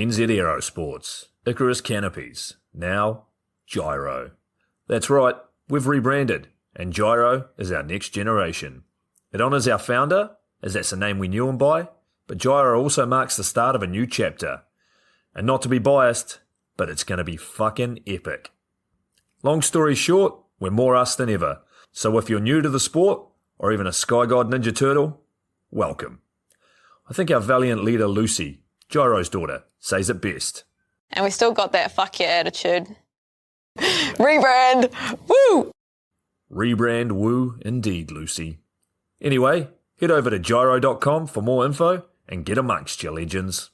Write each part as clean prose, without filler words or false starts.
NZ Aerosports, Icarus Canopies, now Gyro. That's right, we've rebranded, and Gyro is our next generation. It honours our founder, as that's the name we knew him by, but Gyro also marks the start of a new chapter. And not to be biased, but it's going to be fucking epic. Long story short, we're more us than ever, so if you're new to the sport, or even a Sky God Ninja Turtle, welcome. I think our valiant leader Lucy, Gyro's daughter, says it best. And we still got that fuck yeah attitude. Rebrand! Woo! Rebrand woo indeed, Lucy. Anyway, head over to gyro.com for more info and get amongst you legends.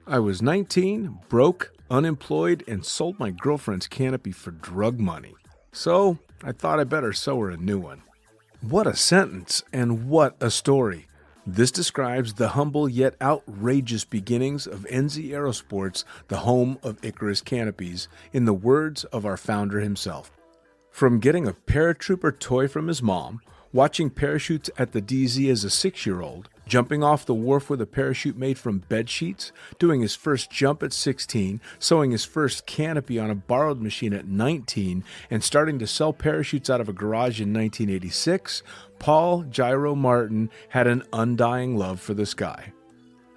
I was 19, broke, unemployed, and sold my girlfriend's canopy for drug money. So I thought I better sew her a new one. What a sentence, and what a story. This describes the humble yet outrageous beginnings of NZ Aerosports, the home of Icarus Canopies, in the words of our founder himself. From getting a paratrooper toy from his mom, watching parachutes at the DZ as a 6-year-old, jumping off the wharf with a parachute made from bed sheets, doing his first jump at 16, sewing his first canopy on a borrowed machine at 19, and starting to sell parachutes out of a garage in 1986, Paul Gyro Martin had an undying love for the sky.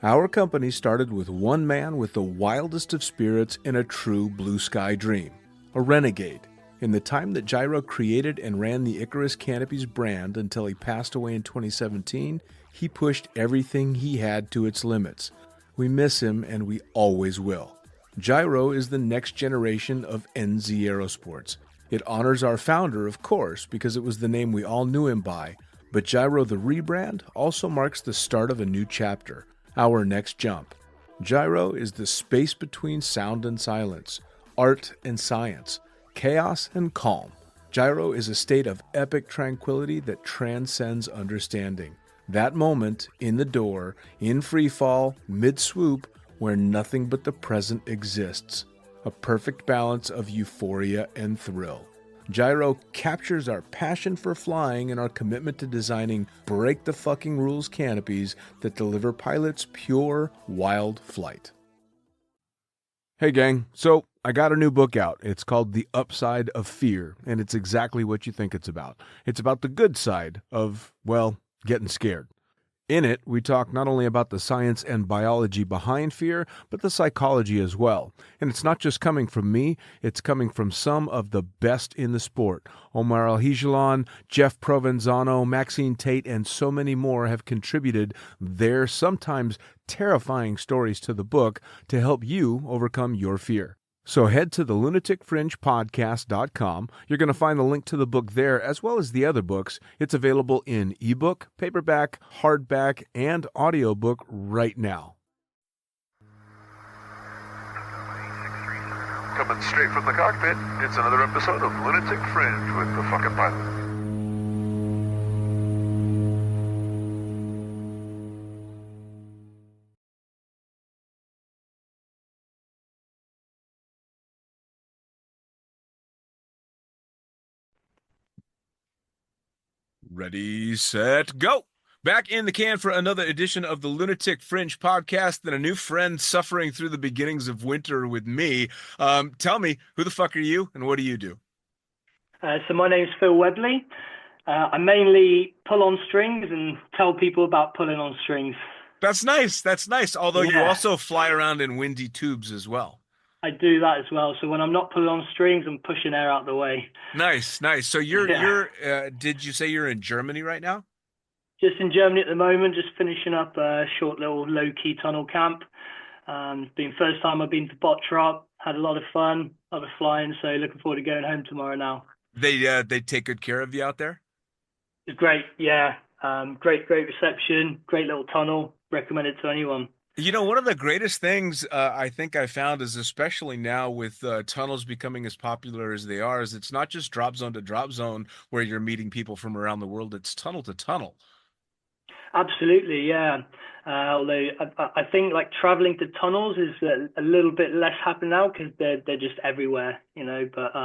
Our company started with one man with the wildest of spirits and a true blue sky dream, a renegade. In the time that Gyro created and ran the Icarus Canopies brand until he passed away in 2017, he pushed everything he had to its limits. We miss him, and we always will. Gyro is the next generation of NZ Aerosports. It honors our founder, of course, because it was the name we all knew him by, but Gyro the rebrand also marks the start of a new chapter, our next jump. Gyro is the space between sound and silence, art and science, chaos and calm. Gyro is a state of epic tranquility that transcends understanding. That moment, in the door, in free fall, mid-swoop, where nothing but the present exists. A perfect balance of euphoria and thrill. Gyro captures our passion for flying and our commitment to designing break-the-fucking-rules canopies that deliver pilots pure, wild flight. Hey gang, so I got a new book out. It's called The Upside of Fear, and it's exactly what you think it's about. It's about the good side of, well, getting scared. In it, we talk not only about the science and biology behind fear, but the psychology as well. And it's not just coming from me, it's coming from some of the best in the sport. Omar Alhigelan, Jeff Provenzano, Maxine Tate, and so many more have contributed their sometimes terrifying stories to the book to help you overcome your fear. So head to the lunaticfringepodcast.com. You're going to find the link to the book there, as well as the other books. It's available in ebook, paperback, hardback, and audiobook right now. Coming straight from the cockpit, it's another episode of Lunatic Fringe with the fucking pilot. Ready, set, go! Back in the can for another edition of the Lunatic Fringe podcast and a new friend suffering through the beginnings of winter with me. Tell me, who the fuck are you and what do you do? So my name's Phil Webley. I mainly pull on strings and tell people about pulling on strings. That's nice. That's nice. Although you Yeah. also fly around in windy tubes as well. I do that as well. So when I'm not pulling on strings, I'm pushing air out the way. Nice. So you're did you say you're in Germany right now? Just in Germany at the moment, just finishing up a short little low-key tunnel camp. It's been first time I've been to Bottrop. Had a lot of fun, a lot of flying. So looking forward to going home tomorrow now. They take good care of you out there? It's great. Yeah. Great reception. Great little tunnel. Recommend it to anyone. You know, one of the greatest things I think I found is, especially now with tunnels becoming as popular as they are, is it's not just drop zone to drop zone where you're meeting people from around the world. It's tunnel to tunnel. Absolutely, yeah. Although I think like traveling to tunnels is a little bit less happening now because they're just everywhere, you know. But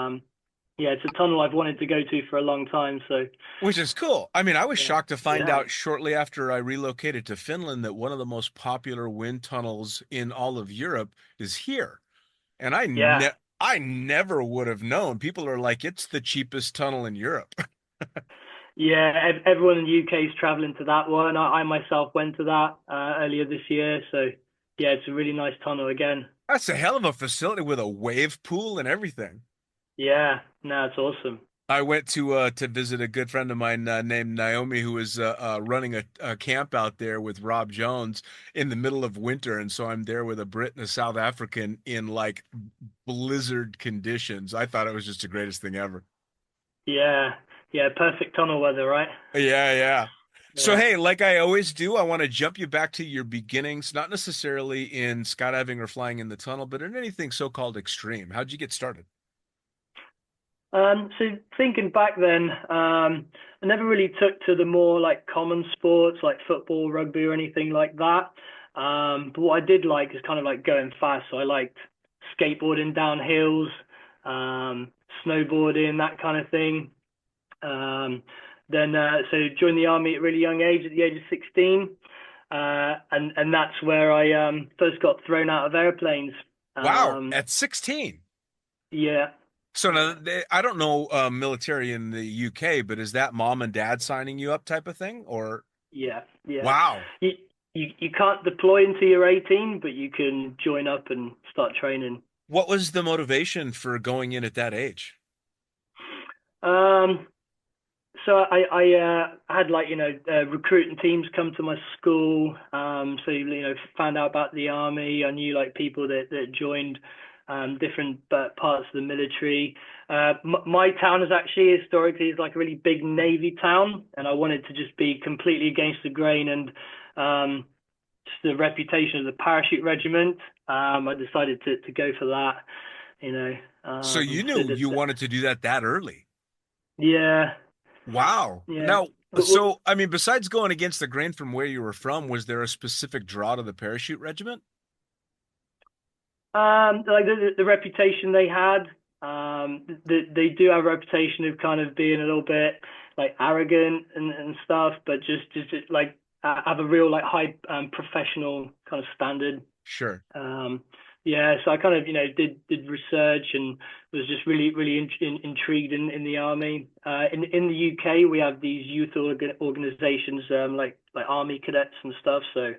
yeah, it's a tunnel I've wanted to go to for a long time. So Which is cool. I mean, I was yeah, shocked to find yeah, out shortly after I relocated to Finland that one of the most popular wind tunnels in all of Europe is here. And yeah. I never would have known. People are like, it's the cheapest tunnel in Europe. Yeah, everyone in the UK is traveling to that one. I myself went to that earlier this year, so yeah, it's a really nice tunnel again. That's a hell of a facility with a wave pool and everything. Yeah, no, it's awesome. I went to visit a good friend of mine named Naomi, who was running a camp out there with Rob Jones in the middle of winter, and so I'm there with a Brit and a South African in like blizzard conditions. I thought it was just the greatest thing ever. Yeah, yeah, perfect tunnel weather, right? Yeah, yeah. So Yeah. hey, like I always do, I want to jump you back to your beginnings, not necessarily in skydiving or flying in the tunnel, but in anything so-called extreme. How'd you get started? So thinking back then, I never really took to the more like common sports like football, rugby, or anything like that. But what I did like is kind of like going fast. So I liked skateboarding down hills, um, snowboarding, that kind of thing. Um, so joined the army at a really young age, at the age of 16, and that's where I first got thrown out of airplanes. Wow, Um, at 16. yeah, So now, I don't know military in the UK, but is that mom and dad signing you up type of thing? Or yeah, yeah. wow, You, you can't deploy until you're 18, but you can join up and start training. what was the motivation for going in at that age? Um, so I had like recruiting teams come to my school. So found out about the army. I knew like people that joined different parts of the military. My town is actually historically is like a really big navy town, and I wanted to just be completely against the grain and just the reputation of the parachute regiment. I decided to go for that. You know, So you so knew you wanted to do that early. yeah, Wow. yeah. Now, so I mean, besides going against the grain from where you were from, was there a specific draw to the parachute regiment? Like the reputation they had, they do have a reputation of kind of being a little bit like arrogant and stuff, but just like have a real like high professional kind of standard. Sure. Yeah, so I kind of did research and was just really intrigued in the army. In the UK, we have these youth organizations like army cadets and stuff. So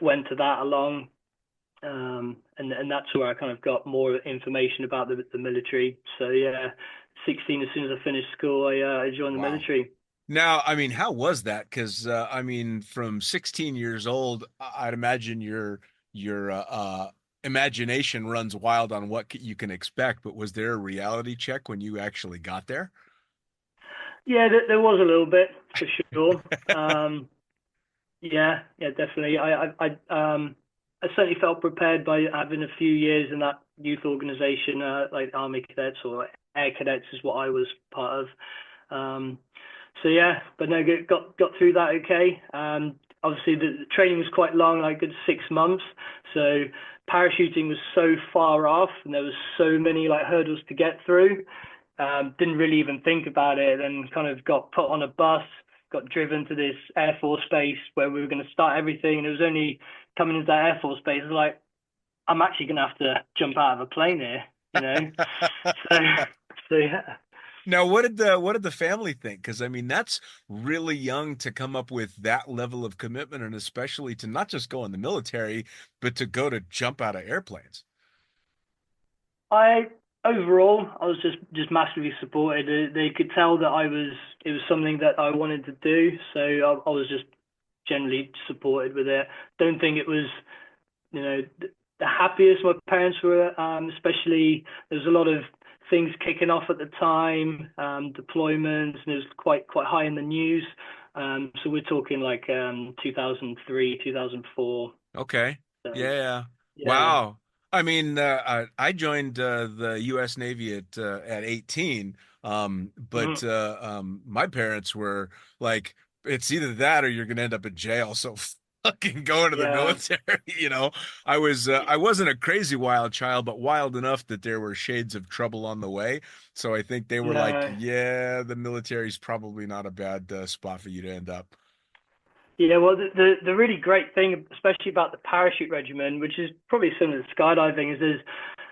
went to that along. And that's where I kind of got more information about the military. So yeah, 16, as soon as I finished school, I joined the Wow. military. Now, I mean, how was that? Because I mean, from 16 years old, I'd imagine your imagination runs wild on what you can expect. But was there a reality check when you actually got there? Yeah, there was a little bit for sure. Yeah, definitely. I certainly felt prepared by having a few years in that youth organization, like Army Cadets or Air Cadets is what I was part of. So yeah, but no, got through that okay. Obviously the training was quite long, like a good 6 months. So parachuting was so far off, and there was so many like hurdles to get through. Didn't really even think about it, and kind of got put on a bus, got driven to this Air Force base where we were going to start everything. And it was only coming into that Air Force base, I was like, I'm actually going to have to jump out of a plane here, you know? So, so yeah. Now, what did the family think? Because I mean, that's really young to come up with that level of commitment, and especially to not just go in the military, but to go to jump out of airplanes. I overall, I was just massively supported. They could tell that it was something that I wanted to do. So I was just generally supported with it. Don't think it was, the happiest my parents were, especially there was a lot of things kicking off at the time, deployments, and it was quite high in the news. So we're talking like 2003, 2004. Okay. So, Yeah. yeah. Wow. I mean, I joined the U.S. Navy at 18, but Mhm. my parents were like, it's either that or you're going to end up in jail. So fucking going to the Yeah, military. I wasn't a crazy wild child, but wild enough that there were shades of trouble on the way. So I think they were like, no. yeah, the military's probably not a bad spot for you to end up. Yeah, well, the really great thing, especially about the parachute regimen, which is probably similar to skydiving, is there's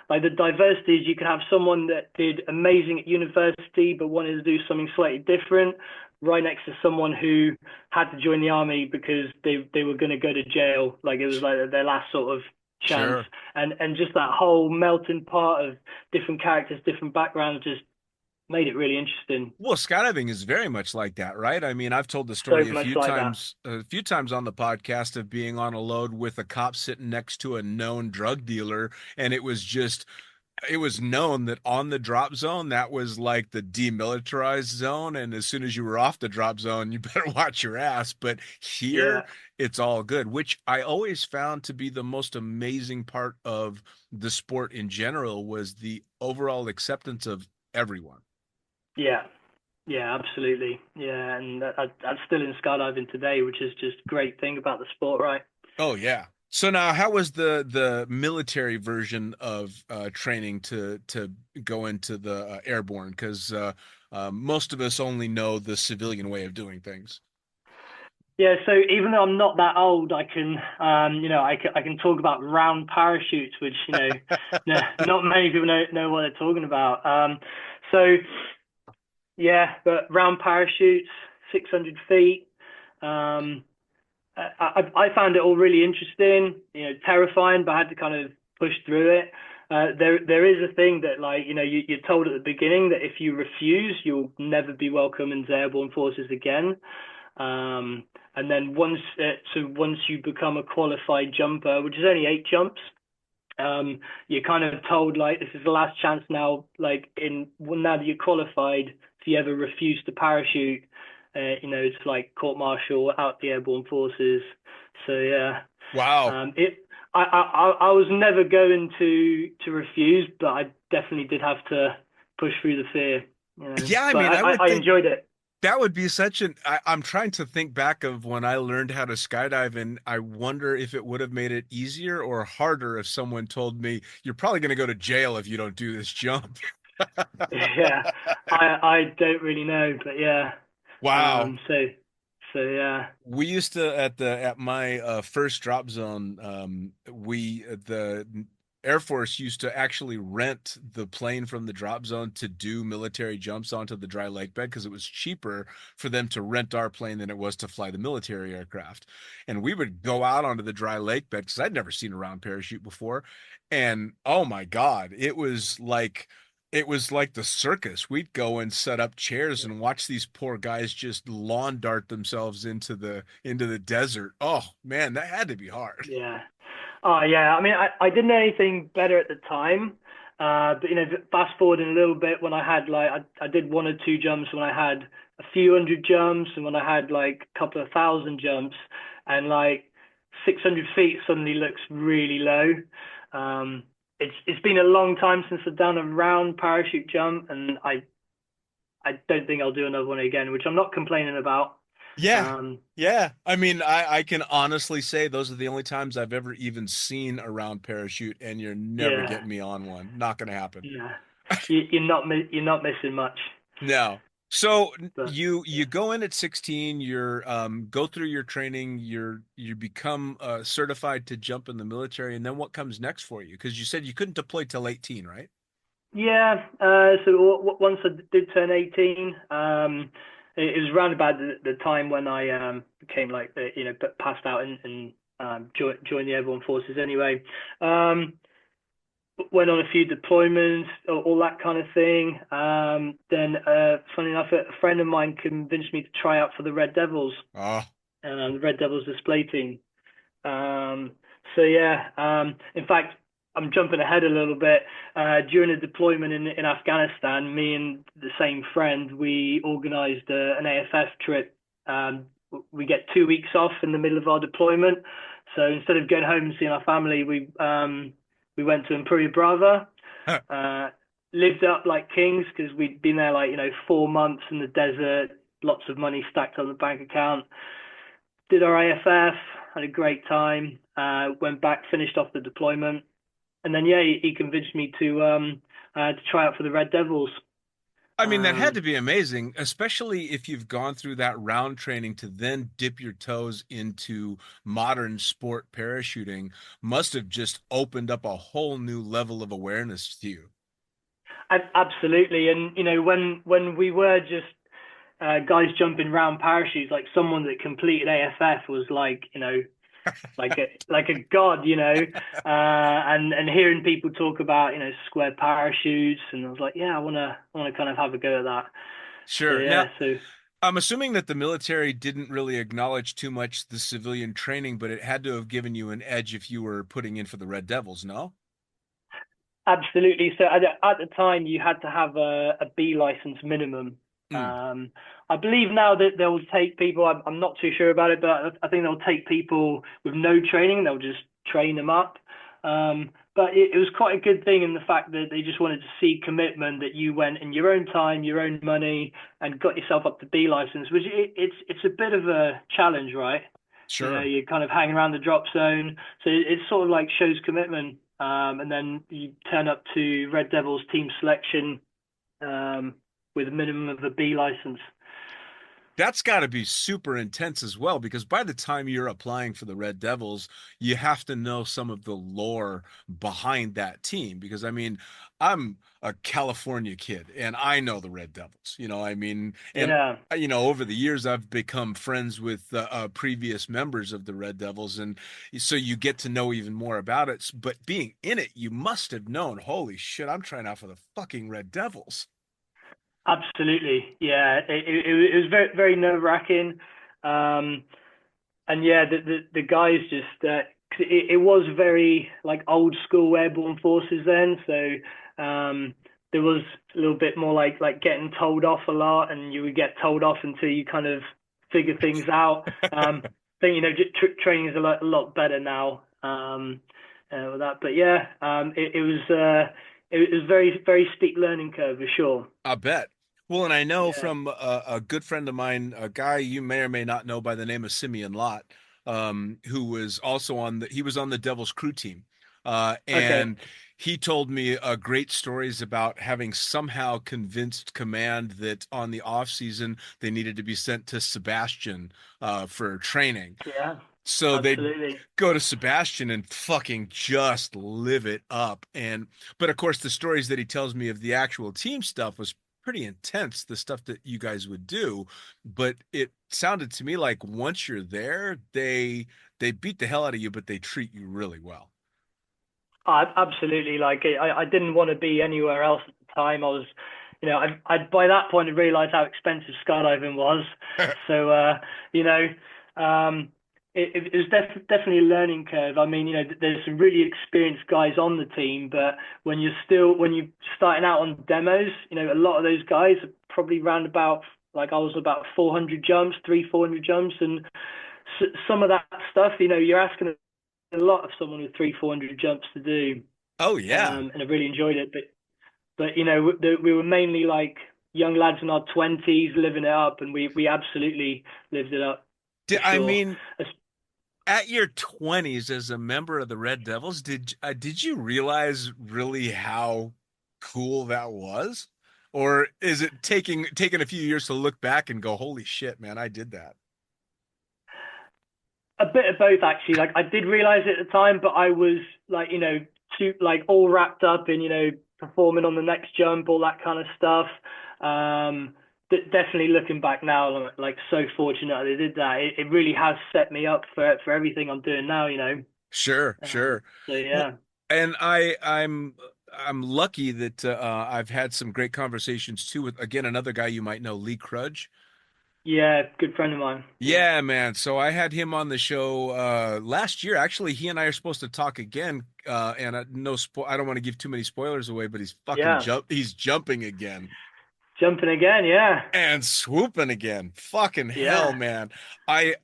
like the diversity is you can have someone that did amazing at university but wanted to do something slightly different, right next to someone who had to join the army because they were going to go to jail, like it was like their last sort of chance, Sure. and just that whole melting pot of different characters, different backgrounds, just made it really interesting. Well, skydiving is very much like that, right? I mean, I've told the So story much like that. a few times on the podcast of being on a load with a cop sitting next to a known drug dealer, and it was known that on the drop zone, that was like the demilitarized zone. And as soon as you were off the drop zone, you better watch your ass. But here, Yeah. it's all good, which I always found to be the most amazing part of the sport in general was the overall acceptance of everyone. Yeah, yeah, absolutely. Yeah, and that's still in skydiving today, which is just a great thing about the sport, right? Oh yeah. So now, how was the military version of training to go into the airborne? Because most of us only know the civilian way of doing things. Yeah, so even though I'm not that old, I can, I can talk about round parachutes, which, not many people know what they're talking about. So yeah, but round parachutes, 600 feet. Um, I found it all really interesting, terrifying, but I had to kind of push through it. There is a thing that like you're told at the beginning that if you refuse, you'll never be welcome in the airborne forces again. And then once you become a qualified jumper, which is only 8 jumps, you're kind of told like this is the last chance now. Like now that you're qualified, if you ever refuse to parachute, it's like court martial out the airborne forces. So yeah, Wow. it. I was never going to refuse, but I definitely did have to push through the fear. Yeah, I But mean, I would I think enjoyed it. that would be I'm trying to think back of when I learned how to skydive, and I wonder if it would have made it easier or harder if someone told me, you're probably going to go to jail if you don't do this jump. Yeah, I don't really know, but yeah. Wow. So yeah, We used to at my first drop zone, we the Air Force used to actually rent the plane from the drop zone to do military jumps onto the dry lake bed because it was cheaper for them to rent our plane than it was to fly the military aircraft. And we would go out onto the dry lake bed because I'd never seen a round parachute before. And oh my God, it was like the circus. We'd go and set up chairs and watch these poor guys just lawn dart themselves into the desert. Oh man, that had to be hard. yeah. Oh yeah, I mean, I didn't know anything better at the time, but fast forwarding a little bit when I had like I did 1 or 2 jumps when I had a few hundred jumps, and when I had like a couple of thousand jumps, and like 600 feet suddenly looks really low. It's been a long time since I've done a round parachute jump, and I don't think I'll do another one again, which I'm not complaining about. Yeah. Um, Yeah. I mean, I can honestly say those are the only times I've ever even seen a round parachute, and you're never yeah, getting me on one. Not gonna happen. yeah. You're not missing much, No. So but you go in at 16, you're go through your training, you become certified to jump in the military, and then what comes next for you? Because you said you couldn't deploy till 18, right? yeah. So once I did turn 18, it was around about the time when I became like passed out and joined the airborne forces anyway. Went on a few deployments, all that kind of thing. Then, funny enough, a friend of mine convinced me to try out for the Red Devils, Oh, the Red Devils display team. So yeah, in fact, I'm jumping ahead a little bit. During a deployment in Afghanistan, me and the same friend, we organised an AFF trip. We get 2 weeks off in the middle of our deployment. So instead of going home and seeing our family, we went to Imperia Brava, lived up like kings because we'd been there like 4 months in the desert, lots of money stacked on the bank account. Did our AFF, had a great time. Went back, finished off the deployment, and then yeah, he convinced me to try out for the Red Devils. I mean, that had Um, to be amazing, especially if you've gone through that round training to then dip your toes into modern sport parachuting. Must have just opened up a whole new level of awareness to you. Absolutely, and when we were just guys jumping round parachutes, like someone that completed AFF was like like a god, and hearing people talk about square parachutes, and I was like, yeah, I wanna kind of have a go at that. So Sure. Now, yeah, so I'm assuming that the military didn't really acknowledge too much the civilian training, but it had to have given you an edge if you were putting in for the Red Devils, no? absolutely. So at the time, you had to have a B license minimum. Mm. I believe now that they'll take people. I'm not too sure about it, but I think they'll take people with no training. They'll just train them up. But it was quite a good thing in the fact that they just wanted to see commitment, that you went in your own time, your own money, and got yourself up to B license, which it's a bit of a challenge, right? Sure. You're kind of hanging around the drop zone, so it sort of like shows commitment. And then you turn up to Red Devils team selection with a minimum of a B license. That's got to be super intense as well, because by the time you're applying for the Red Devils, you have to know some of the lore behind that team. Because I mean, I'm a California kid and I know the Red Devils, I mean, and Yeah. over the years, I've become friends with previous members of the Red Devils. And so you get to know even more about it. But being in it, you must have known, holy shit, I'm trying out for the fucking Red Devils. Absolutely, yeah. It was very very nerve wracking, and yeah, the guys just 'cause it was very like old school airborne forces then, so there was a little bit more like getting told off a lot, and you would get told off until you kind of figure things out. I think training is a lot better now with that, but yeah, it was very very steep learning curve for sure. I bet. Well, and I know Yeah. from a good friend of mine, a guy you may or may not know by the name of Simeon Lott, who was also he was on the Devil's Crew team. Okay. And he told me great stories about having somehow convinced command that on the off season they needed to be sent to Sebastian for training. Yeah. So they'd Absolutely. go to Sebastian and fucking just live it up. But of course, the stories that he tells me of the actual team stuff was pretty intense, the stuff that you guys would do. But it sounded to me like once you're there, they beat the hell out of you, but they treat you really well. Absolutely. Like I didn't want to be anywhere else at the time. I was, I by that point I realized how expensive skydiving was. So, um, it was definitely a learning curve. I mean, there's some really experienced guys on the team, but when you're starting out on demos, a lot of those guys are probably round about, like I was about 400 jumps, 400 jumps, and some of that stuff, you're asking a lot of someone with 400 jumps to do, Oh yeah. and I really enjoyed it. But we were mainly like young lads in our 20s living it up, and we absolutely lived it up for I sure. mean, at your 20s as a member of the Red Devils, did you realize really how cool that was? Or is it taking a few years to look back and go, holy shit, man, I did that? A bit of both actually. Like I did realize it at the time, but I was like, too like all wrapped up in, performing on the next jump, all that kind of stuff. Definitely looking back now, like so fortunate they did that. It really has set me up for everything I'm doing now. Sure, sure. So Well, yeah, and I'm lucky that I've had some great conversations too with again another guy you might know, Lee Crudge. yeah, good friend of mine. Yeah, Yeah, man. So I had him on the show last year. Actually, he and I are supposed to talk again. And I don't want to give too many spoilers away, but yeah, he's jumping again jumping again. Yeah, and swooping again. Fucking hell, yeah. man. I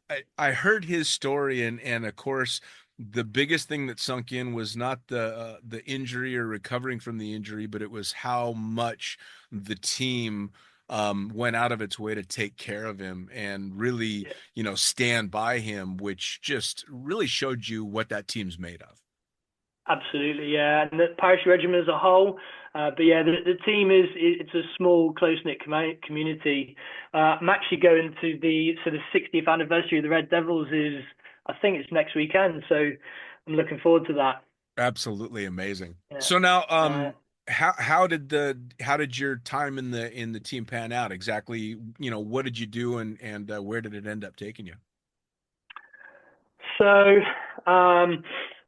heard his story and of course the biggest thing that sunk in was not the injury or recovering from the injury, but it was how much the team went out of its way to take care of him and really, stand by him, which just really showed you what that team's made of. Absolutely, yeah, and the parachute regiment as a whole. But yeah, the team it's a small, close knit community. I'm actually going to the 60th anniversary of the Red Devils is, I think it's next weekend, so I'm looking forward to that. Absolutely amazing. Yeah. So now, Uh, how did your time in the team pan out exactly? What did you do, and where did it end up taking you? So,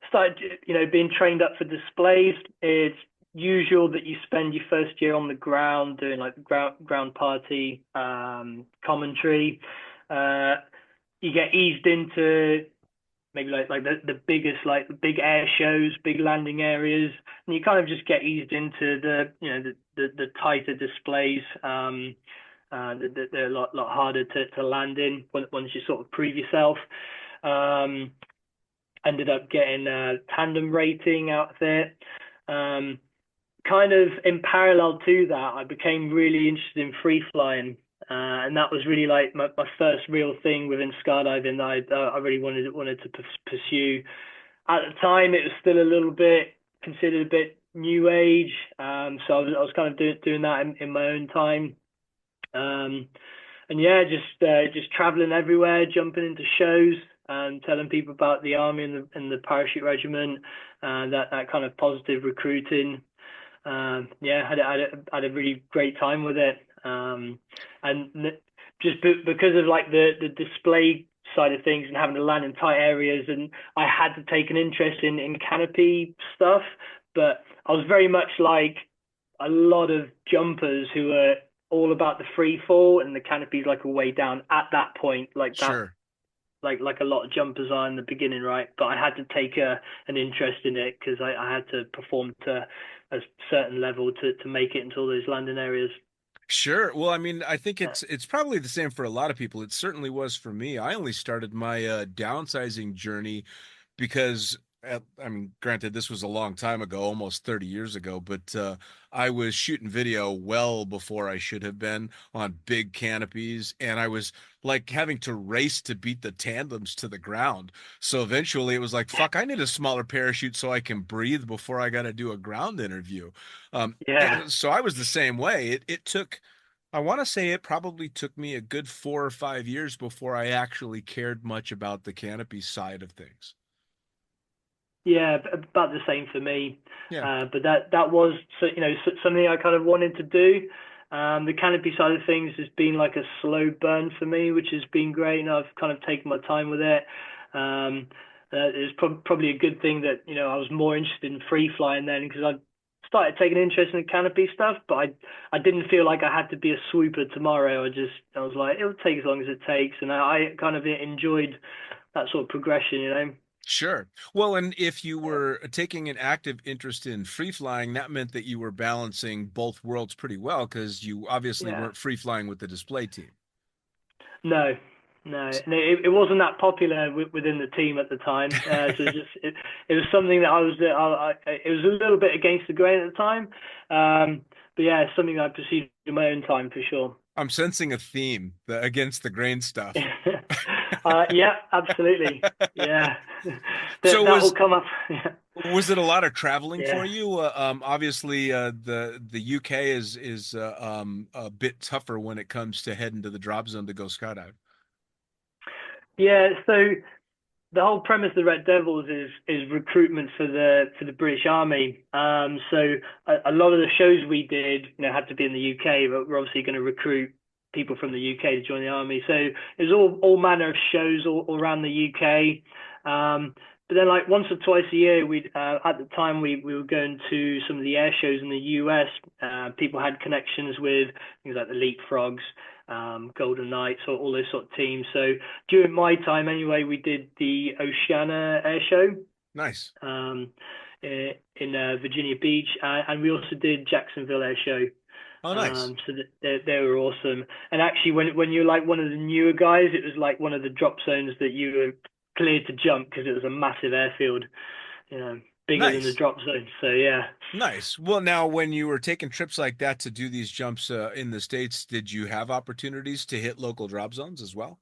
started, being trained up for displays. It's usual that you spend your first year on the ground doing like the ground party, commentary. You get eased into maybe like the biggest, like the big air shows, big landing areas, and you kind of just get eased into the tighter displays. They're a lot harder to land in once you sort of prove yourself. Um, Ended up getting a tandem rating out of it. Kind of in parallel to that, I became really interested in free flying. And that was really like my first real thing within skydiving that I really wanted to pursue. At the time, it was still a little bit considered a bit new age. So I was kind of doing that in my own time. And yeah, just traveling everywhere, jumping into shows, and telling people about the army and the parachute regiment, and that kind of positive recruiting. Yeah, had a really great time with it. And just because of like the display side of things and having to land in tight areas, and I had to take an interest in canopy stuff, but I was very much like a lot of jumpers who are all about the free fall, and the canopy's like a way down at that point, like that, Sure. like a lot of jumpers are in the beginning, right? But I had to take an interest in it because I had to perform to a certain level to make it into all those landing areas. Sure. Well, I mean, I think Uh, it's probably the same for a lot of people. It certainly was for me. I only started my downsizing journey because I mean, granted, this was a long time ago, almost 30 years ago, but I was shooting video well before I should have been on big canopies, and I was like having to race to beat the tandems to the ground. So eventually it was like, fuck, I need a smaller parachute so I can breathe before I got to do a ground interview. yeah. So I was the same way. It took, I want to say it probably took me a good 4 or 5 years before I actually cared much about the canopy side of things. Yeah, about the same for me. Yeah. But that was something I kind of wanted to do. The canopy side of things has been like a slow burn for me, which has been great, and I've kind of taken my time with it. It's probably a good thing that I was more interested in free flying then, because I started taking interest in the canopy stuff, but I didn't feel like I had to be a swooper tomorrow. I was like, it'll take as long as it takes, and I kind of enjoyed that sort of progression. Sure. Well, and if you were taking an active interest in free flying, that meant that you were balancing both worlds pretty well because you obviously Yeah. weren't free flying with the display team. No, no, and it wasn't that popular within the team at the time. So it was something that it was a little bit against the grain at the time. But yeah, it's something I pursued in my own time for sure. I'm sensing a theme, the against the grain stuff. Yeah, absolutely. Yeah, So that will come up. Yeah, was it a lot of traveling for yeah. you? Obviously, the UK is a bit tougher when it comes to heading to the drop zone to go skydive. Yeah, so the whole premise of the Red Devils is recruitment for the British Army. So a lot of the shows we did, had to be in the UK, but we're obviously going to recruit people from the UK to join the army. So it was all manner of shows all around the UK. But then like once or twice a year, we'd at the time we were going to some of the air shows in the US. People had connections with things like the Leapfrogs, Golden Knights, or all those sort of teams. So during my time anyway, we did the Oceana Air Show Nice. in Virginia Beach, and we also did Jacksonville Air Show. Oh, nice. So they were awesome. And actually, when you're like one of the newer guys, it was like one of the drop zones that you were cleared to jump because it was a massive airfield. bigger than the Nice. drop zone. So yeah. Nice. Well, now when you were taking trips like that to do these jumps in the States, did you have opportunities to hit local drop zones as well?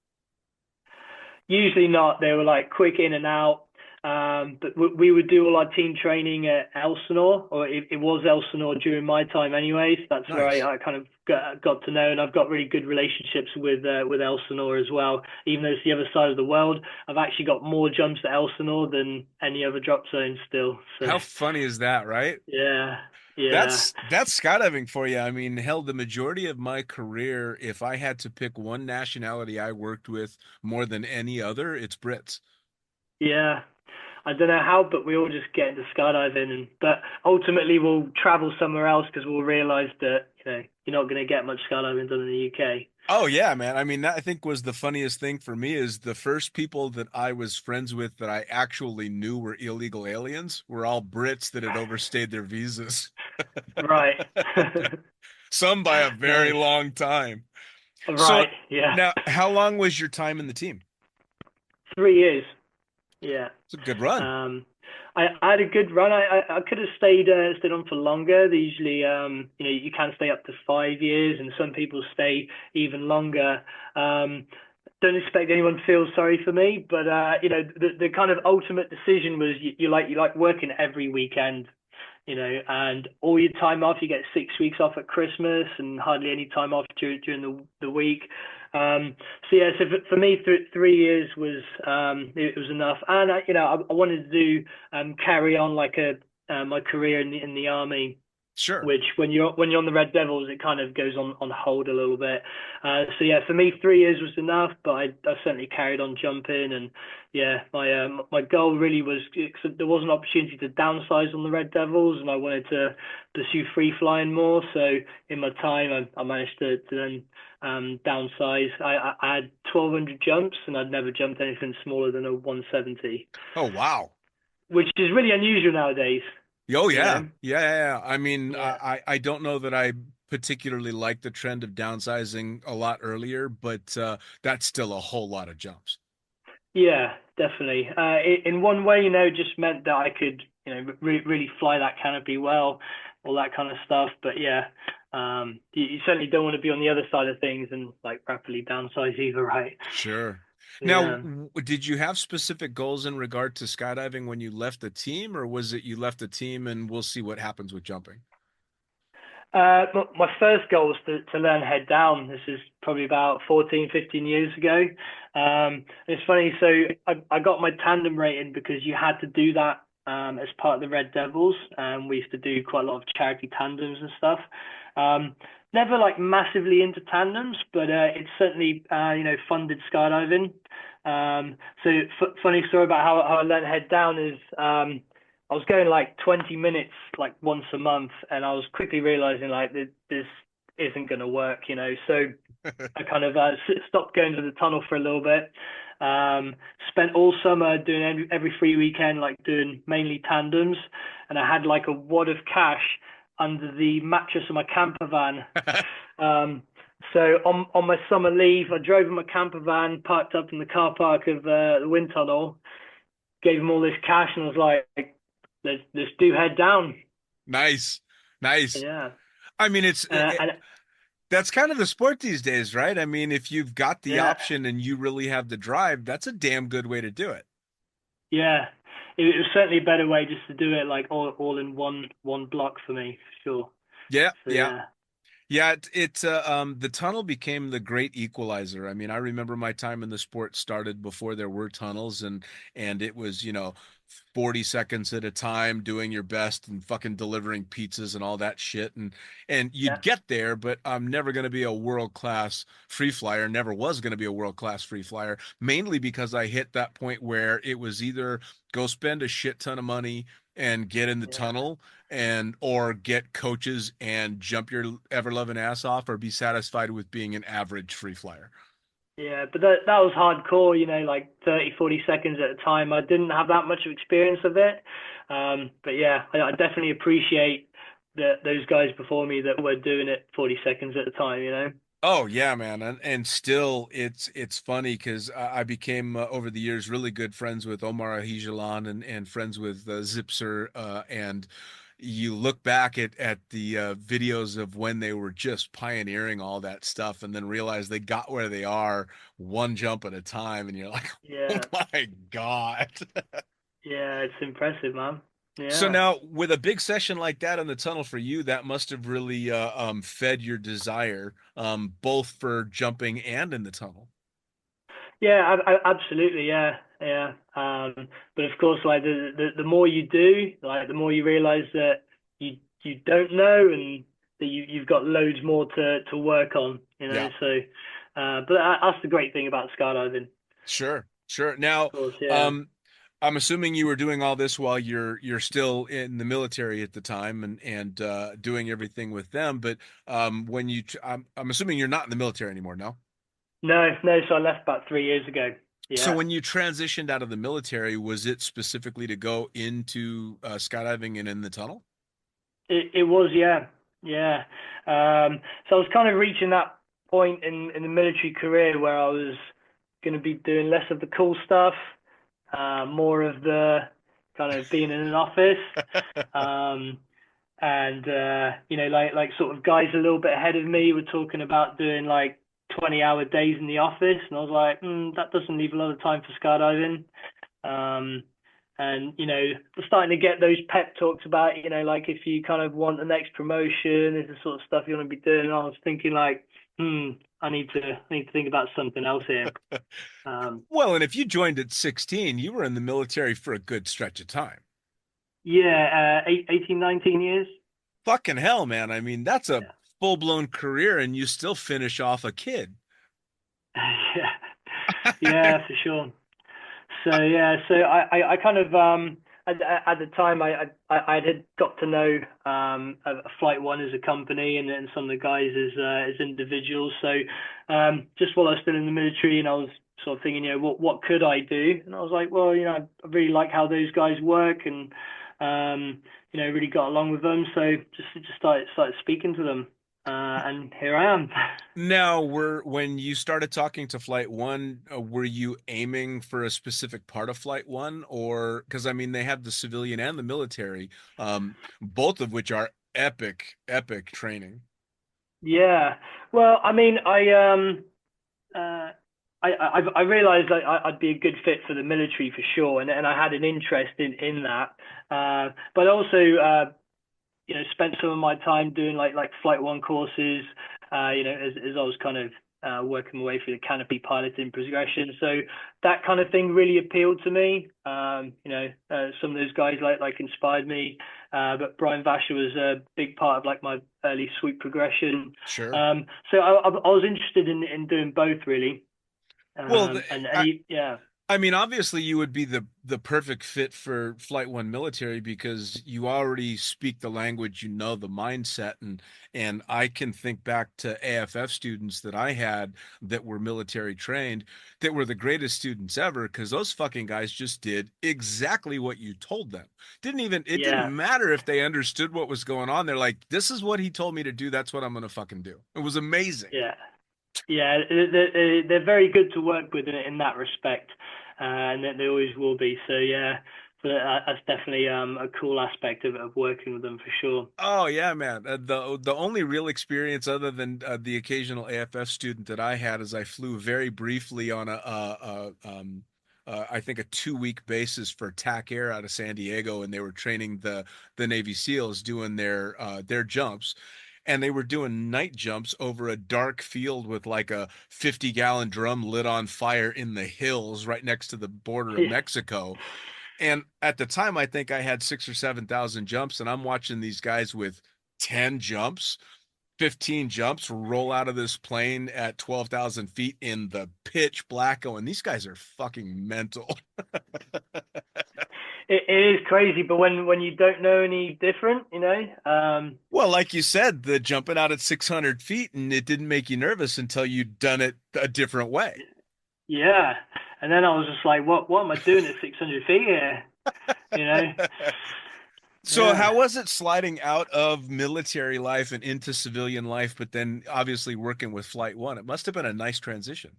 Usually not. They were like quick in and out. But we would do all our team training at Elsinore, or it was Elsinore during my time anyways. That's where Nice. I kind of got to know, and I've got really good relationships with Elsinore as well. Even though it's the other side of the world, I've actually got more jumps at Elsinore than any other drop zone still. So How funny is that, right? yeah, yeah. That's skydiving for you. I mean, hell, the majority of my career, if I had to pick one nationality I worked with more than any other, it's Brits. Yeah, I don't know how, but we all just get into skydiving, and but ultimately we'll travel somewhere else because we'll realize that you're not going to get much skydiving done in the UK. Oh yeah, man. I mean, that I think was the funniest thing for me is the first people that I was friends with that I actually knew were illegal aliens were all Brits that had overstayed their visas. Right. Some by a very Nice. long time. So Right. Yeah. now, how long was your time in the team? 3 years. Yeah. It's a good run. Um, I had a good run. I could have stayed on for longer. They usually, you can stay up to 5 years, and some people stay even longer. Don't expect anyone to feel sorry for me, but the kind of ultimate decision was you like working every weekend, and all your time off. You get 6 weeks off at Christmas and hardly any time off during the week. So yeah, so for me, 3 years was it was enough, and I wanted to do carry on like my career in the army, Sure. which when you're on the Red Devils, it kind of goes on hold a little bit. So yeah, for me, 3 years was enough, but I certainly carried on jumping, and yeah, my goal really was there was an opportunity to downsize on the Red Devils, and I wanted to pursue free flying more. So in my time, I managed to then downsize. I had 1,200 jumps, and I'd never jumped anything smaller than a 170, Oh wow. which is really unusual nowadays. Oh You yeah. know, Yeah. I mean, yeah. I don't know that I particularly like the trend of downsizing a lot earlier, but that's still a whole lot of jumps. Yeah, definitely. In one way, it just meant that I could, really fly that canopy well, all that kind of stuff. But yeah, you certainly don't want to be on the other side of things and like rapidly downsize either, right? Sure. Now, Yeah. did you have specific goals in regard to skydiving when you left the team, or was it you left the team and we'll see what happens with jumping? My first goal was to learn head down. This is probably about 14, 15 years ago. It's funny. So I got my tandem rating because you had to do that as part of the Red Devils. We used to do quite a lot of charity tandems and stuff. Never like massively into tandems, but it's certainly funded skydiving. So funny story about how I learned head down is I was going like 20 minutes like once a month, and I was quickly realizing like this isn't going to work. So I kind of stopped going to the tunnel for a little bit. Spent all summer doing every free weekend, like doing mainly tandems, and I had like a wad of cash under the mattress of my camper van. So on my summer leave, I drove in my camper van, parked up in the car park of the wind tunnel, gave him all this cash, and I was like, let's do head down. Nice. Nice. Yeah. I mean, And that's kind of the sport these days, right? I mean, if you've got the yeah, option and you really have the drive, that's a damn good way to do it. yeah. It was certainly a better way just to do it like all in one block for me, for sure. Yeah, So yeah. yeah, Yeah, the tunnel became the great equalizer. I mean, I remember my time in the sport started before there were tunnels and it was, 40 seconds at a time doing your best and fucking delivering pizzas and all that shit and yeah, you'd get there, but I'm never going to be a world-class free flyer, never was going to be a world-class free flyer, mainly because I hit that point where it was either go spend a shit ton of money and get in the yeah. tunnel and or get coaches and jump your ever loving ass off or be satisfied with being an average free flyer. Yeah, but that was hardcore, like 30, 40 seconds at a time. I didn't have that much of experience of it. But yeah, I definitely appreciate those guys before me that were doing it 40 seconds at a time. Oh yeah, man, and still it's funny because I became over the years really good friends with Omar Ahijalan and friends with Zipser, and you look back at the videos of when they were just pioneering all that stuff, and then realize they got where they are one jump at a time, and you're like, oh Yeah, my God. yeah, it's impressive, man. So Yeah. now, with a big session like that in the tunnel for you, that must have really fed your desire, both for jumping and in the tunnel. Yeah, absolutely. Yeah, yeah. But of course, like the more you do, like the more you realize that you don't know, and that you've got loads more to work on. Yeah, So, but that's the great thing about skydiving. Of sure, sure. Now, course, yeah. um, I'm assuming you were doing all this while you're still in the military at the time and doing everything with them. But when I'm assuming you're not in the military anymore, no? No, no. So I left about 3 years ago. So Yeah. when you transitioned out of the military, was it specifically to go into skydiving and in the tunnel? It was, yeah, yeah. So I was kind of reaching that point in the military career where I was going to be doing less of the cool stuff, more of the kind of being in an office, um, and like sort of guys a little bit ahead of me were talking about doing like 20-hour days in the office, and I was like, that doesn't leave a lot of time for skydiving. Um, and we're starting to get those pep talks about, like if you kind of want the next promotion, is the sort of stuff you want to be doing. And I was thinking like, I need to think about something else here. Um, Well, and if you joined at 16, you were in the military for a good stretch of time. yeah, 18, 19 years. Fucking hell, man. I mean, that's a Yeah. full-blown career and you still finish off a kid. Yeah, yeah, for sure. So yeah, so I kind of at the time I had got to know Flight One as a company, and then some of the guys as individuals. So just while I was still in the military, and I was sort of thinking, what could I do? And I was like, well, I really like how those guys work, and really got along with them. So just started speaking to them, and here I am. Now, when you started talking to Flight One, were you aiming for a specific part of Flight One, or because I mean they have the civilian and the military, both of which are epic, epic training. Yeah. Well, I mean, uh, I realized that I'd be a good fit for the military for sure, and I had an interest in that. But also, spent some of my time doing like Flight One courses. As I was kind of working my way through the canopy piloting progression. So that kind of thing really appealed to me. Some of those guys like inspired me. But Brian Vasher was a big part of like my early sweep progression. Sure. So I was interested in doing both really. Well, Yeah. I mean, obviously, you would be the perfect fit for Flight One military because you already speak the language, you know the mindset, and I can think back to AFF students that I had that were military trained that were the greatest students ever because those fucking guys just did exactly what you told them. It didn't Yeah. matter if they understood what was going on. They're like, this is what he told me to do. That's what I'm gonna fucking do. It was amazing. Yeah. Yeah, they're very good to work with in that respect, and they always will be. So yeah, so that's definitely a cool aspect of working with them for sure. Oh yeah, man. The only real experience other than the occasional AFF student that I had is I flew very briefly on I think a 2 week basis for TAC Air out of San Diego, and they were training the Navy SEALs doing their jumps. And they were doing night jumps over a dark field with like a 50-gallon drum lit on fire in the hills right next to the border of Yeah, Mexico. And at the time, I think I had 6 or 7 thousand jumps, and I'm watching these guys with 10 jumps, 15 jumps roll out of this plane at 12,000 feet in the pitch black, going, these guys are fucking mental. it is crazy, but when you don't know any different, Well, like you said, the jumping out at 600 feet, and it didn't make you nervous until you'd done it a different way. yeah. And then I was just like, what am I doing at 600 feet here? You know? So how was it sliding out of military life and into civilian life, but then obviously working with Flight One? It must have been a nice transition.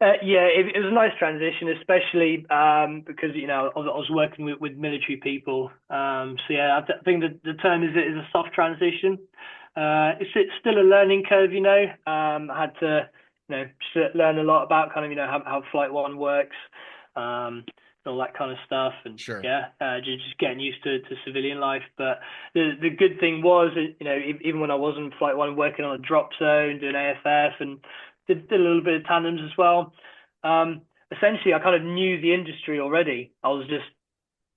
Yeah, it was a nice transition, especially because I was working with military people. So yeah, I think the term is a soft transition. It's still a learning curve, I had to just learn a lot about kind of how Flight One works, and all that kind of stuff, and Sure. yeah, just getting used to civilian life. But the good thing was, even when I was in Flight One, working on a drop zone, doing AFF, and did a little bit of tandems as well. Essentially, I kind of knew the industry already. I was just,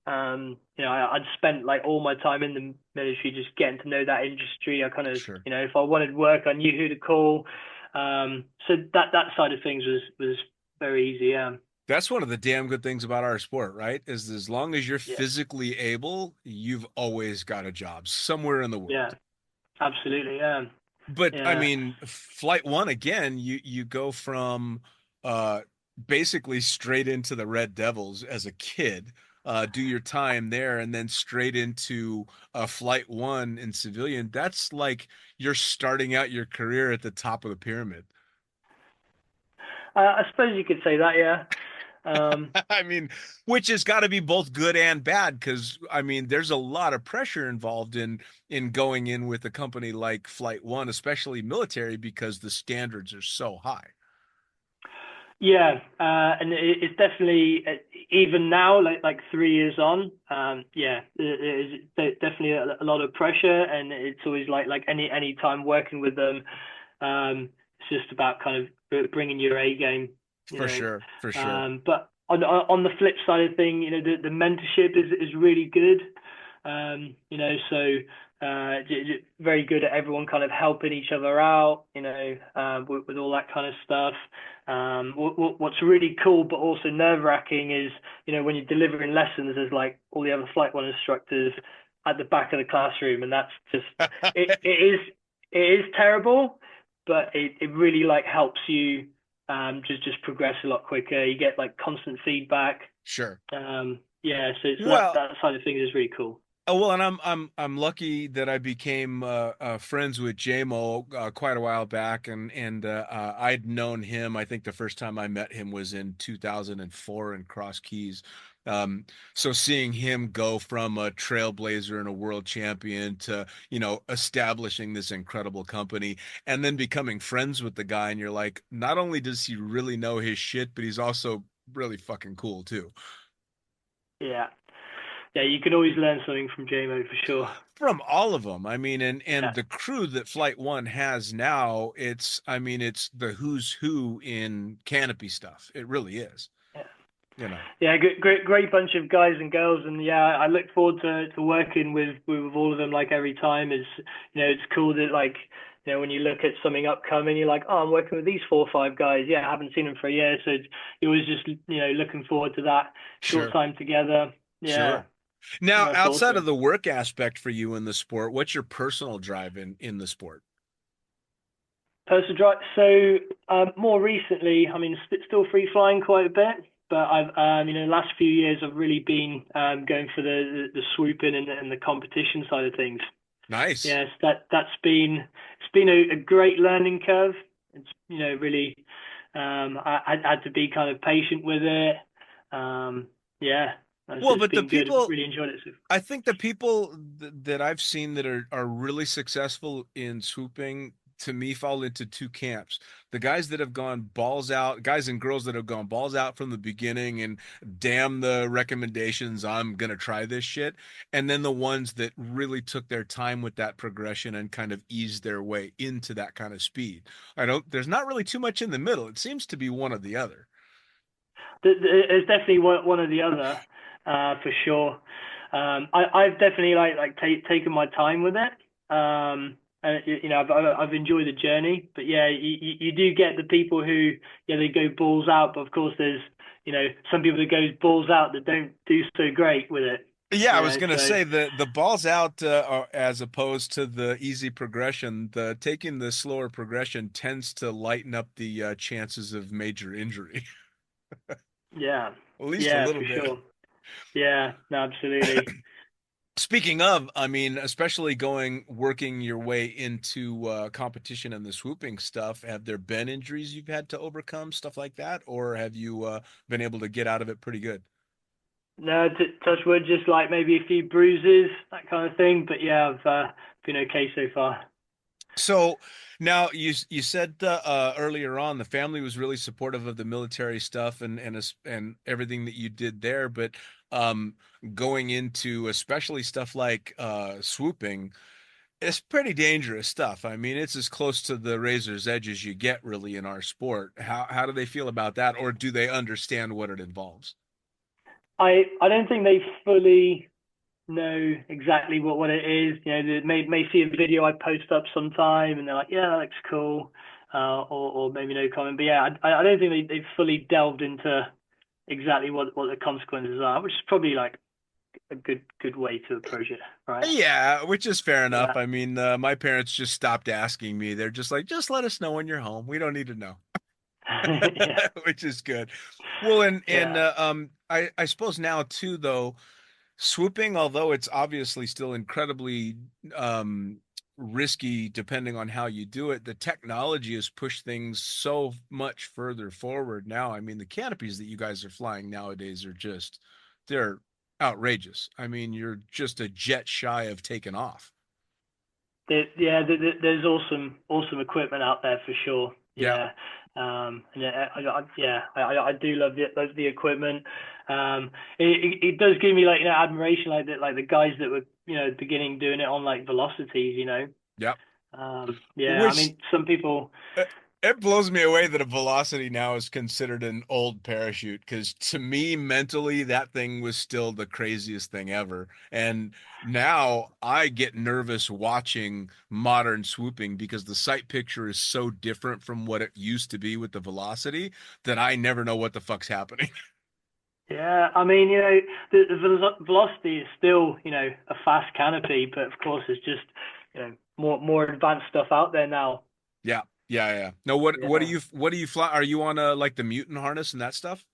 I'd spent like all my time in the military just getting to know that industry. I kind of, Sure. if I wanted work, I knew who to call. So that side of things was very easy. That's one of the damn good things about our sport, right? Is as long as you're Yeah, physically able, you've always got a job somewhere in the yeah, world. absolutely. Yeah, But I yeah. mean, Flight One again, you go from uh basically straight into the Red Devils as a kid, do your time there, and then straight into Flight One in civilian. That's like you're starting out your career at the top of the pyramid. I suppose you could say that. Yeah. Um, I mean, which has got to be both good and bad because I mean, there's a lot of pressure involved in going in with a company like Flight One, especially military, because the standards are so high. Yeah, and it's definitely even now, like 3 years on. Yeah, it is definitely a lot of pressure, and it's always like any time working with them. It's just about kind of bringing your A game, you For know. sure, for sure. But on the flip side of thing, the mentorship is really good. So very good at everyone kind of helping each other out, with all that kind of stuff. What's really cool but also nerve-wracking is, when you're delivering lessons, there's like all the other Flight One instructors at the back of the classroom, and that's just it is terrible, but it really like helps you just progress a lot quicker. You get like constant feedback. Sure. Yeah, so Well, that side of things is really cool. oh, well, and I'm lucky that I became friends with JMO quite a while back, and I'd known him. I think the first time I met him was in 2004 in Cross Keys. Um, so seeing him go from a trailblazer and a world champion to, establishing this incredible company and then becoming friends with the guy, and you're like, not only does he really know his shit, but he's also really fucking cool too. Yeah, yeah, you can always learn something from JMO for sure. From all of them. I mean, and Yeah, the crew that Flight One has now, I mean, it's the who's who in canopy stuff. It really is, yeah, you know. yeah. Great bunch of guys and girls, and yeah, I look forward to working with all of them. Like every time is, it's cool that like. When you look at something upcoming, you're like, oh, I'm working with these 4 or 5 guys. Yeah, I haven't seen them for a year. So you're always just, looking forward to that short Sure, time together. Yeah, sure. Now, that's outside of awesome. the work aspect for you in the sport, what's your personal drive in the sport? Personal drive. So more recently, I mean, still free flying quite a bit, but I've the last few years I've really been going for the swooping and the competition side of things. Nice. Yes, it's been a great learning curve. It's really I had to be kind of patient with it. Yeah, so Well, it's but the been good. people, Really enjoyed it. So, I think the people that I've seen that are really successful in swooping to me fall into two camps. The guys that have gone balls out, guys and girls that have gone balls out from the beginning and damn the recommendations, I'm gonna try this shit. And then the ones that really took their time with that progression and kind of eased their way into that kind of speed. There's not really too much in the middle. It seems to be one or the other. It's definitely one or the other, for sure. I've definitely taken my time with it. And I've enjoyed the journey, but yeah, you do get the people who, yeah, they go balls out, but of course there's, some people that goes balls out that don't do so great with it. Yeah, I You was know, gonna so say the balls out as opposed to the easy progression. The taking the slower progression tends to lighten up the chances of major injury, yeah, at least a yeah, little for bit. sure. Yeah, no, absolutely. Speaking of, I mean, especially working your way into competition and the swooping stuff, have there been injuries you've had to overcome, stuff like that, or have you been able to get out of it pretty good? No, touch wood, just like maybe a few bruises, that kind of thing. But yeah, I've been okay so far. So now you said earlier on the family was really supportive of the military stuff and everything that you did there, but um, going into especially stuff like swooping, it's pretty dangerous stuff. I mean, it's as close to the razor's edge as you get really in our sport. How do they feel about that, or do they understand what it involves? I don't think they fully know exactly what it is. You know, they may see a video I post up sometime, and they're like, "Yeah, that looks cool," or maybe no comment. But yeah, I don't think they've fully delved into exactly what the consequences are, which is probably like a good way to approach it, right? Yeah, which is fair enough. Yeah, I mean, my parents just stopped asking me. They're just like, just let us know when you're home. We don't need to know. yeah, Which is good. Well, and yeah. I suppose now too, though, swooping, although it's obviously still incredibly um risky depending on how you do it, the technology has pushed things so much further forward now. I mean, the canopies that you guys are flying nowadays are just they're outrageous. I mean, you're just a jet shy of taking off. There's awesome equipment out there for sure. Yeah. Yeah, and I do love the equipment. It does give me like admiration, like the guys that were beginning doing it on like velocities. Yeah. Yeah, I Which mean some people. it blows me away that a velocity now is considered an old parachute because to me, mentally, that thing was still the craziest thing ever. And now I get nervous watching modern swooping because the sight picture is so different from what it used to be with the velocity that I never know what the fuck's happening. Yeah, I mean, the velocity is still, a fast canopy, but of course, it's just, more advanced stuff out there now. Yeah. Yeah, yeah. No, Yeah, what do you fly? Are you on a like the mutant harness and that stuff?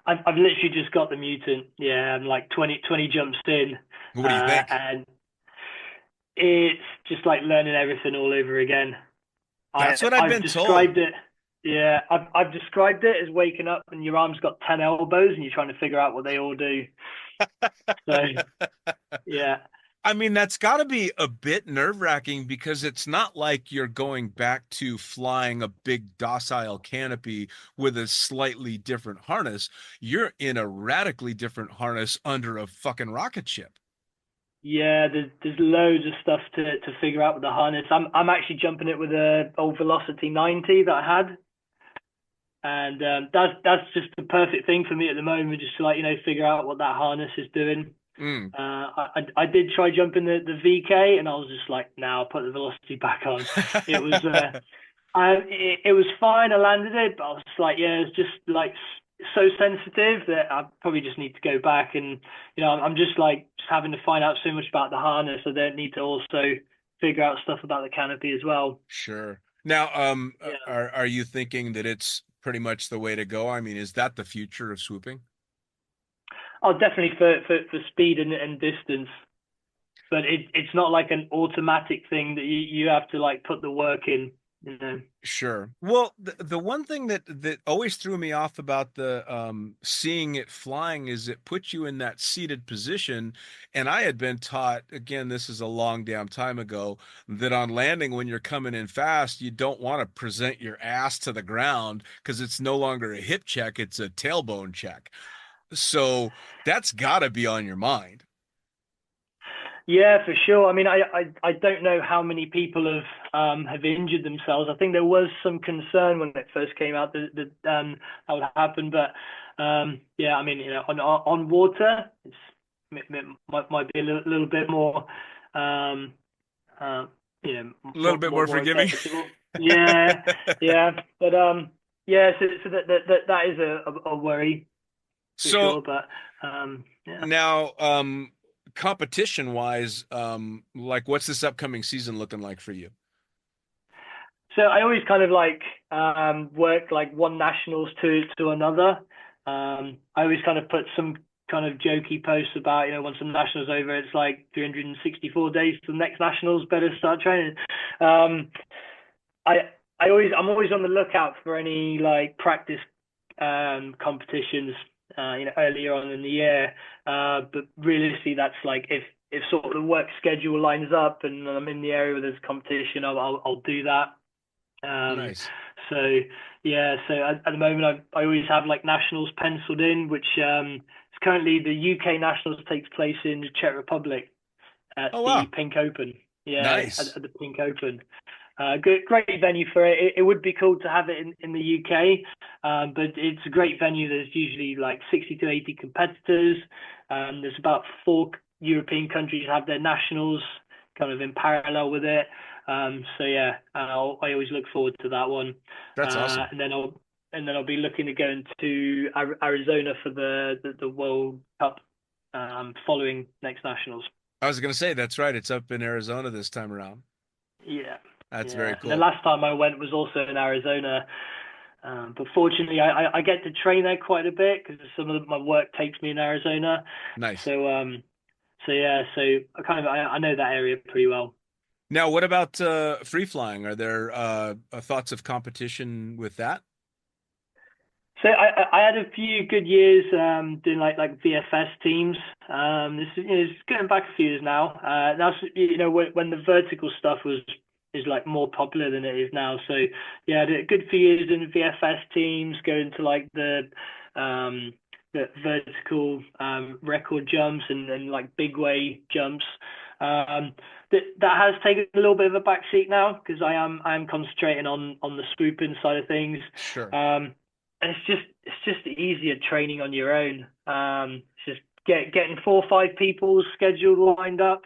I've literally just got the mutant. Yeah, I'm like 20 jumps in, What do you think? and it's just like learning everything all over again. That's what I've I've been told. described it. Yeah, I've described it as waking up and your arm's got 10 elbows and you're trying to figure out what they all do. So yeah. I mean, that's got to be a bit nerve-wracking because it's not like you're going back to flying a big docile canopy with a slightly different harness. You're in a radically different harness under a fucking rocket ship. Yeah, there's loads of stuff to figure out with the harness. I'm actually jumping it with a old Velocity 90 that I had, and that's just the perfect thing for me at the moment, just to like figure out what that harness is doing. Mm. I did try jumping the VK, and I was just like, now I'll put the Velocity back on. It was it was fine. I landed it, but I was just like, yeah, it's just like so sensitive that I probably just need to go back. And I'm just like just having to find out so much about the harness. I don't need to also figure out stuff about the canopy as well. Sure. Now, Yeah. are you thinking that it's pretty much the way to go? I mean, is that the future of swooping? Oh, definitely for speed and distance. But it's not like an automatic thing that you have to like put the work in. Sure. Well, the one thing that always threw me off about the seeing it flying is it puts you in that seated position. And I had been taught, again, this is a long damn time ago, that on landing when you're coming in fast, you don't want to present your ass to the ground because it's no longer a hip check, it's a tailbone check. So that's got to be on your mind. Yeah, for sure. I mean, I don't know how many people have injured themselves. I think there was some concern when it first came out that would happen, but yeah, I mean, on water, it might be a little bit more, um, uh, A little bit more more forgiving. acceptable. Yeah, yeah, but yeah, so that is a worry for So sure, but yeah. now, competition wise, like what's this upcoming season looking like for you? So I always kind of like work like one nationals to another. I always kind of put some kind of jokey posts about, once the nationals over, it's like 364 days to the next nationals. Better start training. I'm always on the lookout for any like practice competitions, earlier on in the year. But realistically, that's like if sort of the work schedule lines up and I'm in the area where there's competition, I'll do that. Nice. So yeah, so at the moment I always have like nationals penciled in, which is currently the UK nationals takes place in the Czech Republic at Oh, the wow. Pink Open. Yeah, Nice. at the Pink Open. Great venue for it. It would be cool to have it in the UK, but it's a great venue. There's usually like 60 to 80 competitors. There's about four European countries have their nationals kind of in parallel with it. So yeah, I always look forward to that one. That's awesome. And then I'll be looking to go into Arizona for the World Cup following next nationals. I was going to say, that's right. It's up in Arizona this time around. Yeah, That's yeah. very And the cool. last time I went was also in Arizona. But fortunately, I get to train there quite a bit because some of my work takes me in Arizona. Nice. So yeah, so I know that area pretty well. Now, what about free flying? Are there thoughts of competition with that? So I had a few good years doing like VFS teams. This is, it's going back a few years now. That's when the vertical stuff is like more popular than it is now. So yeah, I did a good few years in VFS teams, going to like the vertical record jumps and like big way jumps. That has taken a little bit of a backseat now because I am concentrating on the swooping side of things. Sure. And it's just easier training on your own. It's just getting 4 or 5 people scheduled lined up.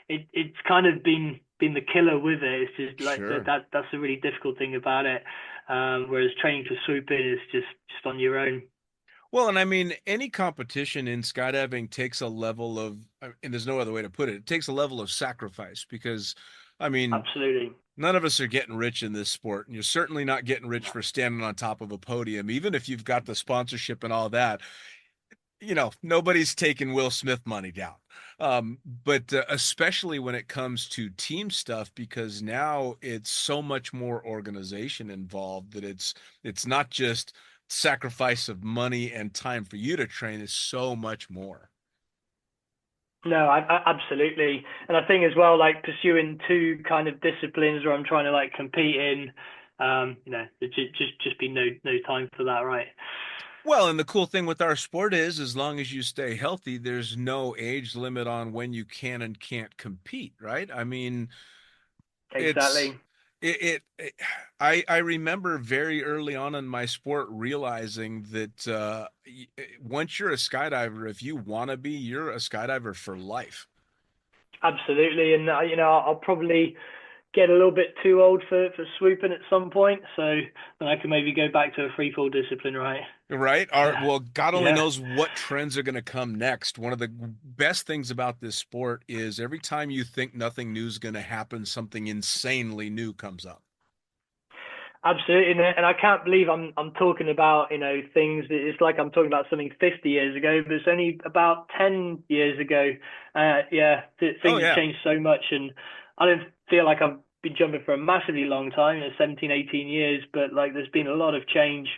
It's kind of been the killer with it. It's just like Sure. that's a really difficult thing about it. Whereas training for swooping is just on your own. Well, and I mean, any competition in skydiving takes a level of, and there's no other way to put it, it takes a level of sacrifice because, I mean, Absolutely. none of us are getting rich in this sport, and you're certainly not getting rich for standing on top of a podium, even if you've got the sponsorship and all that. Nobody's taking Will Smith money down. But especially when it comes to team stuff, because now it's so much more organization involved that it's not just sacrifice of money and time for you to train, it's so much more. No, absolutely. And I think as well, like pursuing two kind of disciplines where I'm trying to like compete in, there just be no time for that, right? Well, and the cool thing with our sport is as long as you stay healthy, there's no age limit on when you can and can't compete, right? I mean, it's Exactly. it I remember very early on in my sport realizing that once you're a skydiver, if you want to be, you're a skydiver for life. Absolutely. And I'll probably get a little bit too old for swooping at some point, so then I can maybe go back to a free fall discipline, right? Right? Yeah. Well, God only Yeah. knows what trends are going to come next. One of the best things about this sport is every time you think nothing new is going to happen, something insanely new comes up. Absolutely, and I can't believe I'm talking about things. It's like I'm talking about something 50 years ago, but it's only about 10 years ago. Yeah, Oh, things have yeah. changed so much, and I don't feel like I've been jumping for a massively long time, 17, 18 years, but like there's been a lot of change.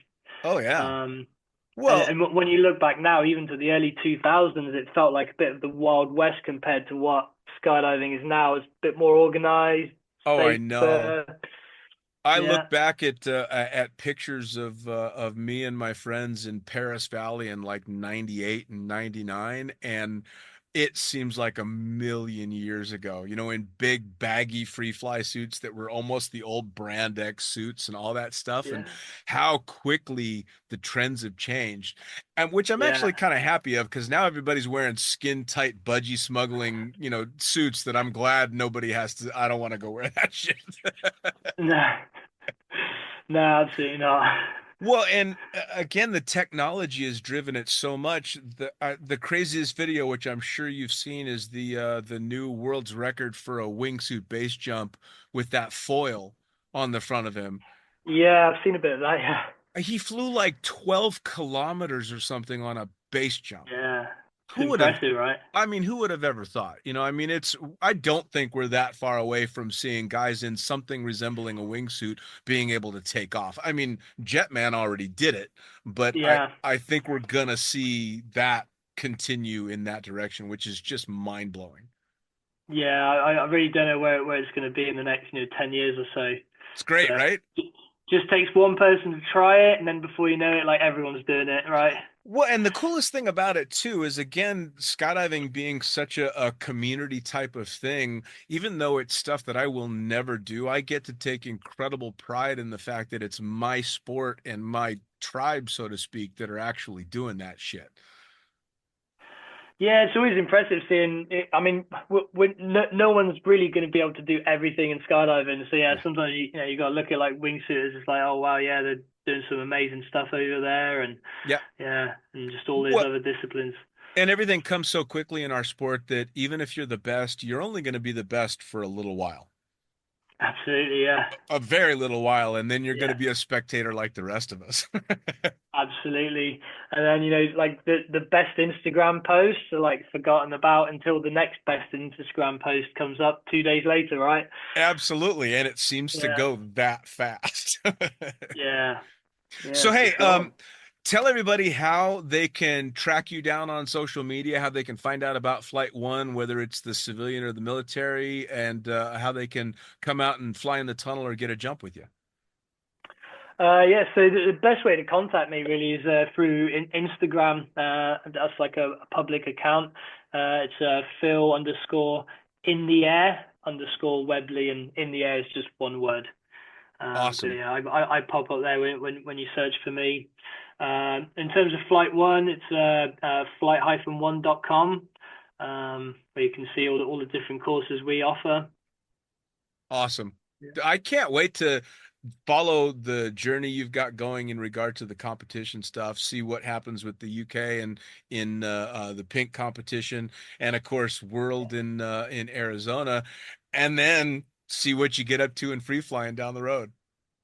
Oh, yeah. Um, Well, and when you look back now, even to the early 2000s, it felt like a bit of the Wild West compared to what skydiving is now. It's a bit more organized, oh, I know. safer. I Yeah, look back at pictures of me and my friends in Paris Valley in like 98 and 99, and it seems like a million years ago, in big baggy free fly suits that were almost the old brand X suits and all that stuff, and yeah, how quickly the trends have changed. And which I'm yeah. actually kind of happy of because now everybody's wearing skin tight budgie smuggling, suits that I'm glad nobody has to, I don't want to go wear that shit. No, no, absolutely not. Well, and again, the technology has driven it so much. The craziest video, which I'm sure you've seen, is the new world's record for a wingsuit base jump with that foil on the front of him. Yeah, I've seen a bit of that. He flew like 12 kilometers or something on a base jump. Yeah, Who would have? Impressive, right? I mean, who would have ever thought? I mean, I don't think we're that far away from seeing guys in something resembling a wingsuit being able to take off. I mean, Jetman already did it, but Yeah. I think we're gonna see that continue in that direction, which is just mind blowing. Yeah, I really don't know where it's going to be in the next 10 years or so. It's great, But right? just takes one person to try it, and then before you know it, like everyone's doing it, right? Well, and the coolest thing about it too is, again, skydiving being such a community type of thing, even though it's stuff that I will never do, I get to take incredible pride in the fact that it's my sport and my tribe, so to speak, that are actually doing that shit. Yeah, it's always impressive seeing it. I mean, no one's really going to be able to do everything in skydiving. So yeah, sometimes you got to look at like wingsuiters. It's like, oh wow, yeah, they're doing some amazing stuff over there, and yeah, and just all these other disciplines. And everything comes so quickly in our sport that even if you're the best, you're only going to be the best for a little while. Absolutely, yeah. A very little while, and then you're going to be a spectator like the rest of us. Absolutely. And then, like the best Instagram posts are like forgotten about until the next best Instagram post comes up 2 days later, right? Absolutely. And it seems to go that fast. Yeah. So, hey, tell everybody how they can track you down on social media, how they can find out about Flight One, whether it's the civilian or the military, and how they can come out and fly in the tunnel or get a jump with you. So the best way to contact me really is through Instagram. That's like a public account. It's Phil_in_the_air_Webley, and in the air is just one word. Awesome. But yeah, I pop up there when you search for me. In terms of Flight One, it's flight-1.com, where you can see all the different courses we offer. Awesome. I can't wait to follow the journey you've got going in regard to the competition stuff, see what happens with the UK and in the pink competition, and of course World in Arizona, and then see what you get up to in free flying down the road.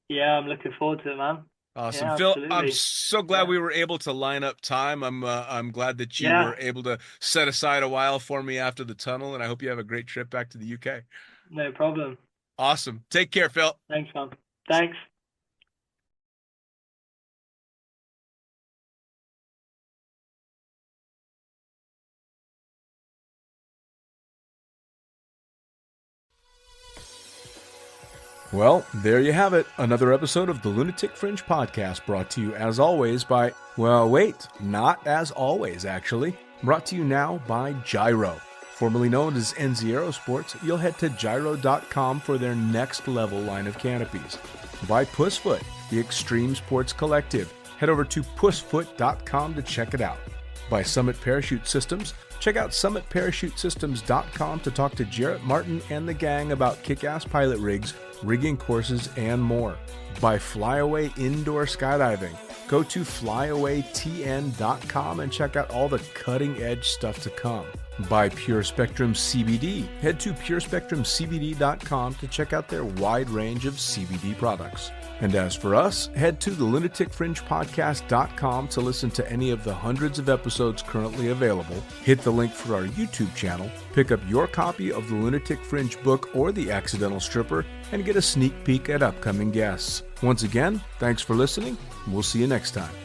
Yeah, I'm looking forward to it, man. Awesome. Yeah, Phil, absolutely. I'm so glad we were able to line up time. I'm glad that you were able to set aside a while for me after the tunnel, and I hope you have a great trip back to the UK. No problem. Awesome. Take care, Phil. Thanks, man. Thanks. Well, there you have it. Another episode of the Lunatic Fringe podcast, brought to you as always by, well, wait, not as always, actually. Brought to you now by Gyro. Formerly known as NZ Aerosports, you'll head to gyro.com for their next level line of canopies. By Pussfoot, the Extreme Sports Collective. Head over to pussfoot.com to check it out. By Summit Parachute Systems, check out summitparachutesystems.com to talk to Jarrett Martin and the gang about kick-ass pilot rigs, rigging courses, and more. By Flyaway Indoor Skydiving, go to flyawaytn.com and check out all the cutting-edge stuff to come. By Pure Spectrum CBD, head to purespectrumcbd.com to check out their wide range of CBD products. And as for us, head to the lunaticfringepodcast.com to listen to any of the hundreds of episodes currently available, hit the link for our YouTube channel, pick up your copy of the Lunatic Fringe book or The Accidental Stripper, and get a sneak peek at upcoming guests. Once again, thanks for listening, and we'll see you next time.